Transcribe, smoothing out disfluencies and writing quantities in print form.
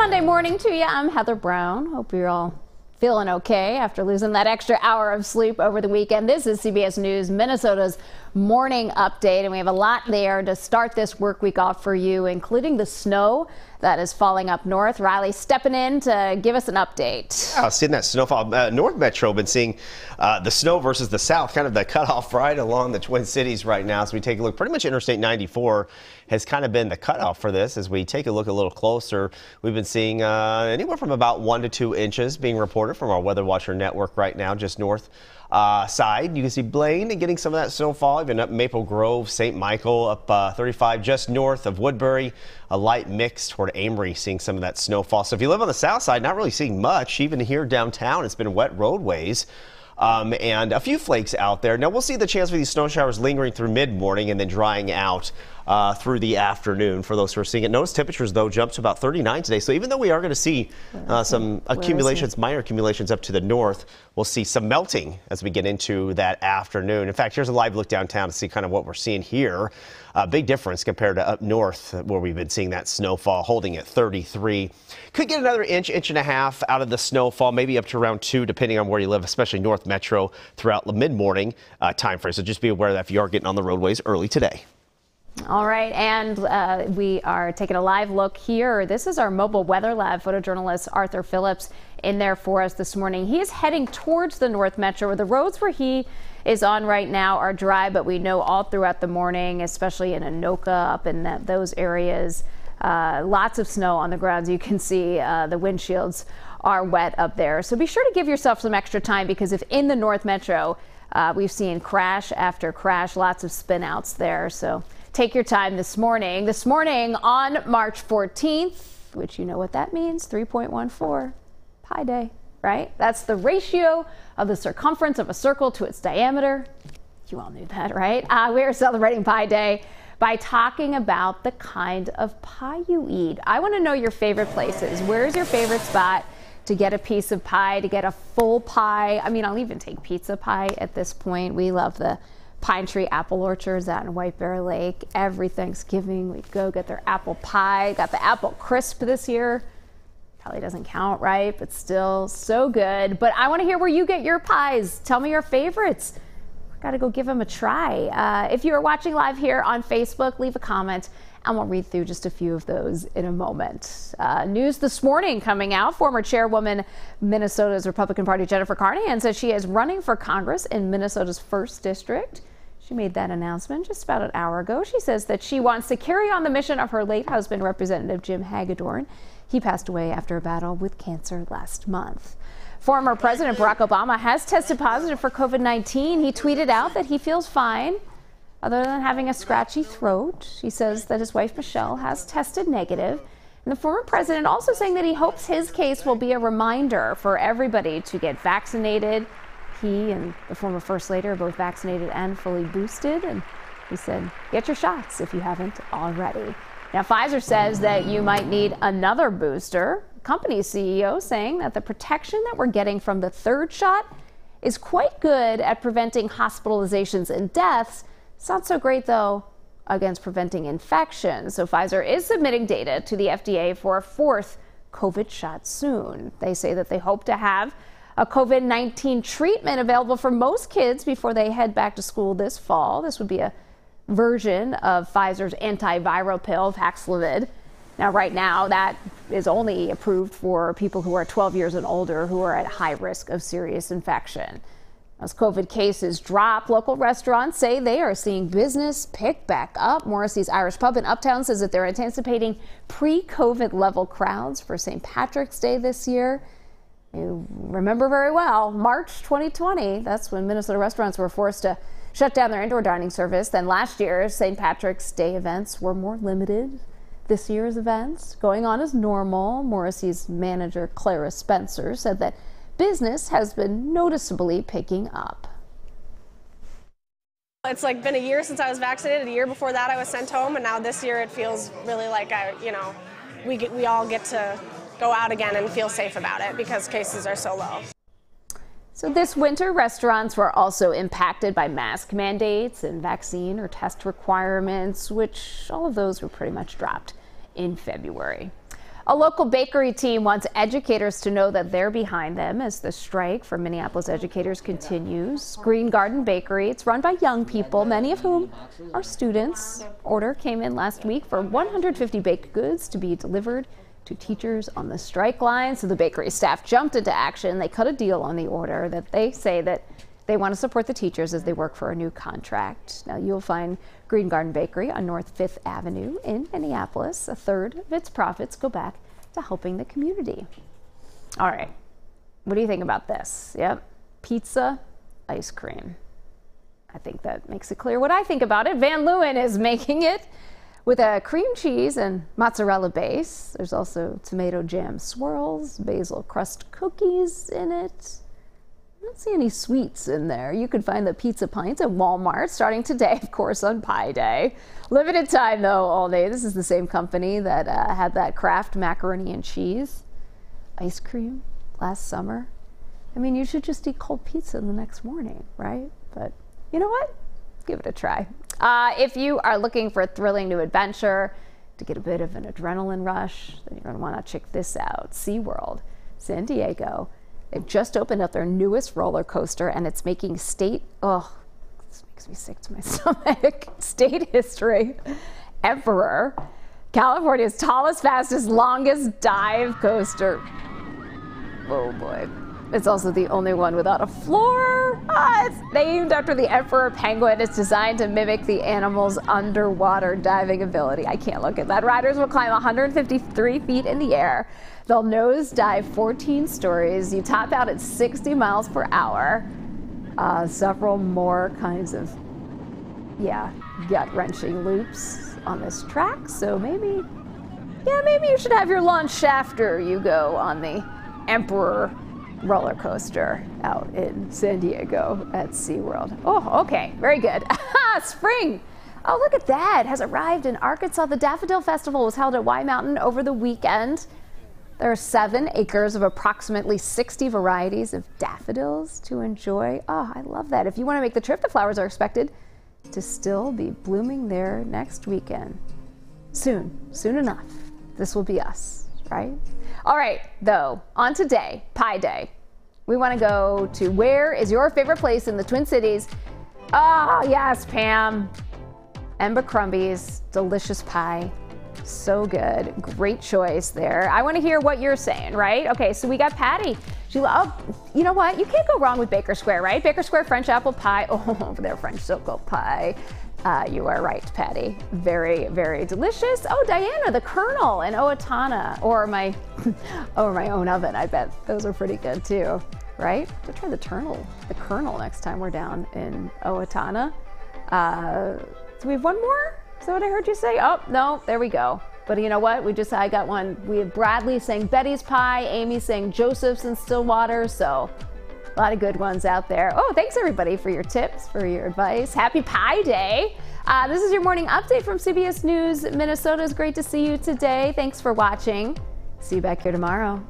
Monday morning to you. I'm Heather Brown. Hope you're all feeling okay after losing that extra hour of sleep over the weekend. This is CBS News, Minnesota's morning update, and we have a lot there to start this work week off for you, including the snow that is falling up north. Riley stepping in to give us an update. Yeah, seeing that snowfall. North Metro been seeing the snow versus the south, kind of the cutoff right along the Twin Cities right now. So we take a look, pretty much Interstate 94 has kind of been the cutoff for this. As we take a look a little closer, we've been seeing anywhere from about 1 to 2 inches being reported from our Weather Watcher network right now, just north side. You can see Blaine getting some of that snowfall, even up Maple Grove, St. Michael, up 35 just north of Woodbury. A light mix toward Amory, seeing some of that snowfall. So if you live on the south side, not really seeing much. Even here downtown, it's been wet roadways. And a few flakes out there. Now we'll see the chance for these snow showers lingering through mid-morning and then drying out through the afternoon for those who are seeing it. Notice temperatures, though, jumped to about 39 today. So even though we are going to see some accumulations, minor accumulations up to the north, we'll see some melting as we get into that afternoon. In fact, here's a live look downtown to see kind of what we're seeing here. Big difference compared to up north where we've been seeing that snowfall holding at 33. Could get another inch and a half out of the snowfall, maybe up to around 2, depending on where you live, especially North Metro throughout the mid-morning time frame. So just be aware that if you are getting on the roadways early today. All right, and we are taking a live look here. This is our mobile weather lab photojournalist Arthur Phillips in there for us this morning. He is heading towards the North Metro, where the roads where he is on right now are dry, but we know all throughout the morning, especially in Anoka, up in those areas, lots of snow on the grounds. You can see the windshields are wet up there. So be sure to give yourself some extra time, because if in the North Metro, we've seen crash after crash, lots of spin outs there. So take your time this morning. This morning on March 14th, which you know what that means, 3.14 Pi Day, right? That's the ratio of the circumference of a circle to its diameter. You all knew that, right? We are celebrating Pi Day by talking about the kind of pie you eat. I want to know your favorite places. Where's your favorite spot to get a piece of pie, to get a full pie? I mean, I'll even take pizza pie at this point. We love the Pine Tree Apple Orchards out in White Bear Lake. Every Thanksgiving, we go get their apple pie. Got the apple crisp this year. Probably doesn't count, right? But still so good. But I want to hear where you get your pies. Tell me your favorites. Got to go give them a try. If you are watching live here on Facebook, leave a comment and we'll read through just a few of those in a moment. News this morning coming out. Former chairwoman, Minnesota's Republican Party, Jennifer Carnahan, says she is running for Congress in Minnesota's 1st District. She made that announcement just about an hour ago. She says that she wants to carry on the mission of her late husband, Representative Jim Hagedorn. He passed away after a battle with cancer last month. Former President Barack Obama has tested positive for COVID-19. He tweeted out that he feels fine, other than having a scratchy throat. He says that his wife, Michelle, has tested negative. And the former president also saying that he hopes his case will be a reminder for everybody to get vaccinated. He and the former First Lady are both vaccinated and fully boosted. And he said, get your shots if you haven't already. Now, Pfizer says that you might need another booster. Company CEO saying that the protection that we're getting from the 3rd shot is quite good at preventing hospitalizations and deaths. It's not so great, though, against preventing infection. So Pfizer is submitting data to the FDA for a 4th COVID shot soon. They say that they hope to have a COVID-19 treatment available for most kids before they head back to school this fall. This would be a version of Pfizer's antiviral pill, Paxlovid. Now, right now, that is only approved for people who are 12 years and older who are at high risk of serious infection. As COVID cases drop, local restaurants say they are seeing business pick back up. Morrissey's Irish Pub in Uptown says that they're anticipating pre-COVID level crowds for St. Patrick's Day this year. You remember very well, March 2020, that's when Minnesota restaurants were forced to shut down their indoor dining service. Then last year, St. Patrick's Day events were more limited. This year's events going on as normal. Morrissey's manager, Clara Spencer, said that business has been noticeably picking up. It's like been a year since I was vaccinated. A year before that I was sent home, and now this year it feels really like we all get to go out again and feel safe about it because cases are so low. So this winter, restaurants were also impacted by mask mandates and vaccine or test requirements, which all of those were pretty much dropped in February. A local bakery team wants educators to know that they're behind them as the strike for Minneapolis educators continues. Green Garden Bakery, it's run by young people, many of whom are students. Order came in last week for 150 baked goods to be delivered to teachers on the strike line. So the bakery staff jumped into action. They cut a deal on the order that they say that they want to support the teachers as they work for a new contract. Now you'll find Green Garden Bakery on North 5th Avenue in Minneapolis. A third of its profits go back to helping the community. All right, what do you think about this? Yep, pizza, ice cream. I think that makes it clear what I think about it. Van Leeuwen is making it with a cream cheese and mozzarella base. There's also tomato jam swirls, basil crust cookies in it. I don't see any sweets in there. You can find the pizza pints at Walmart starting today, of course, on Pi Day. Limited time, though, all day. This is the same company that had that Kraft macaroni and cheese ice cream last summer. I mean, you should just eat cold pizza the next morning, right? But you know what? Give it a try. If you are looking for a thrilling new adventure to get a bit of an adrenaline rush, then you're going to want to check this out. SeaWorld San Diego. They've just opened up their newest roller coaster, and it's making this makes me sick to my stomach, state history. Emperor, California's tallest, fastest, longest dive coaster. Oh boy. It's also the only one without a floor. It's named after the emperor penguin. It's designed to mimic the animal's underwater diving ability. I can't look at that. Riders will climb 153 feet in the air. They'll nose dive 14 stories. You top out at 60 miles per hour. Several more kinds of, gut-wrenching loops on this track. So maybe you should have your lunch after you go on the Emperor roller coaster out in San Diego at SeaWorld. Oh, okay, very good. Spring. Oh, look at that, has arrived in Arkansas. The Daffodil Festival was held at Y Mountain over the weekend. There are 7 acres of approximately 60 varieties of daffodils to enjoy. Oh, I love that. If you want to make the trip, the flowers are expected to still be blooming there next weekend. Soon enough. This will be us, right? All right, though, on today, Pi Day, we want to go to where is your favorite place in the Twin Cities? Oh, yes, Pam. Abercrombie's delicious pie. So good. Great choice there. I want to hear what you're saying, right? Okay, so we got Patty. You know what? You can't go wrong with Baker Square, right? Baker Square French apple pie. Oh, their French circle pie. You are right, Patty. Very, very delicious. Oh, Diana, the Colonel in Owatonna, or my own oven. I bet those are pretty good too, right? We'll try the Colonel next time we're down in Owatonna. Do we have one more? Is that what I heard you say? Oh, no, there we go. But you know what? I got one. We have Bradley saying Betty's Pie, Amy saying Joseph's in Stillwater. So a lot of good ones out there. Oh, thanks everybody for your tips, for your advice. Happy Pi Day. This is your morning update from CBS News Minnesota. It's great to see you today. Thanks for watching. See you back here tomorrow.